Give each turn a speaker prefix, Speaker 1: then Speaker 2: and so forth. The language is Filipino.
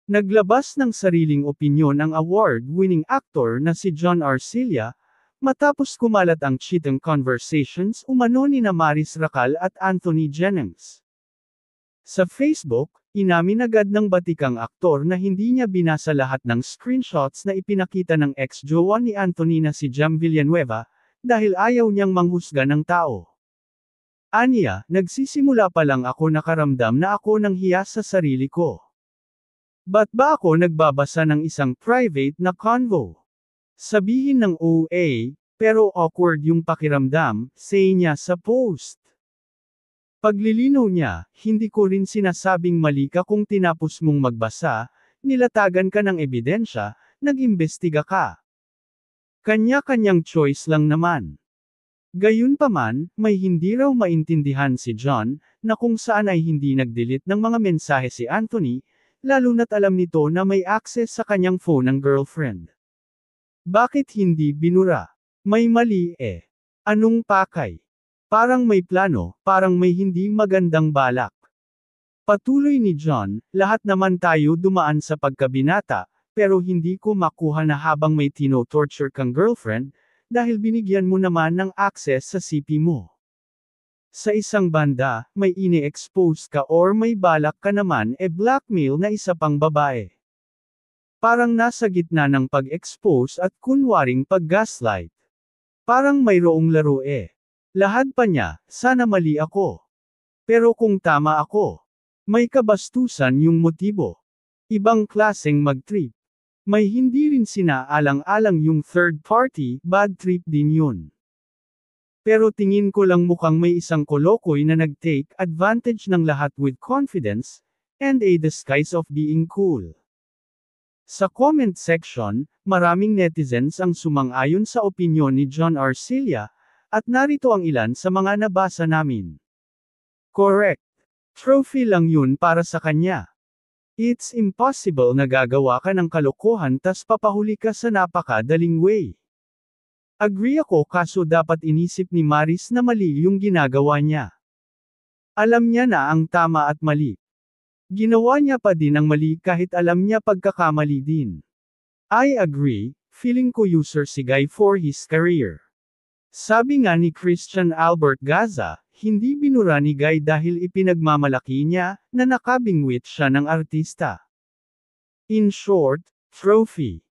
Speaker 1: Naglabas ng sariling opinyon ang award-winning actor na si John Arcilla, matapos kumalat ang cheating conversations umano ni Maris Racal at Anthony Jennings. Sa Facebook, inamin agad ng batikang aktor na hindi niya binasa lahat ng screenshots na ipinakita ng ex-jowa ni Anthony na si Jam Villanueva, dahil ayaw niyang manghusga ng tao. Aniya, nagsisimula pa lang ako nakaramdam na ako nang hiya sa sarili ko. Ba't ba ako nagbabasa ng isang private na convo? Sabihin ng OA, pero awkward yung pakiramdam, say niya sa post. Paglilinaw niya, hindi ko rin sinasabing mali ka kung tinapos mong magbasa, nilatagan ka ng ebidensya, nag-imbestiga ka. Kanya-kanyang choice lang naman. Gayunpaman, may hindi raw maintindihan si John, na kung saan ay hindi nag-delete ng mga mensahe si Anthony, lalo na't alam nito na may access sa kanyang phone ng girlfriend. Bakit hindi binura? May mali eh. Anong pakay? Parang may plano, parang may hindi magandang balak. Patuloy ni John, lahat naman tayo dumaan sa pagkabinata, pero hindi ko makuha na habang may tino-torture kang girlfriend, dahil binigyan mo naman ng access sa CP mo. Sa isang banda, may ini-expose ka or may balak ka naman blackmail na isa pang babae. Parang nasa gitna ng pag-expose at kunwaring pag-gaslight. Parang mayroong laro eh. Lahat pa niya, sana mali ako. Pero kung tama ako, may kabastusan yung motibo. Ibang klaseng mag-trip. May hindi rin sinaalang-alang yung third party, bad trip din yun. Pero tingin ko lang mukhang may isang kolokoy na nag-take advantage ng lahat with confidence, and a disguise of being cool. Sa comment section, maraming netizens ang sumang-ayon sa opinyon ni John Arcilla, at narito ang ilan sa mga nabasa namin. Correct. Trophy lang yun para sa kanya. It's impossible na gagawa ka ng kalokohan tas papahuli ka sa napakadaling way. Agree ako kaso dapat inisip ni Maris na mali yung ginagawa niya. Alam niya na ang tama at mali. Ginawa niya pa din ang mali kahit alam niya pagkakamali din. I agree, feeling ko user si Guy for his career. Sabi nga ni Christian Albert Gaza, hindi binura ni Guy dahil ipinagmamalaki niya, na nakabingwit siya ng artista. In short, trophy.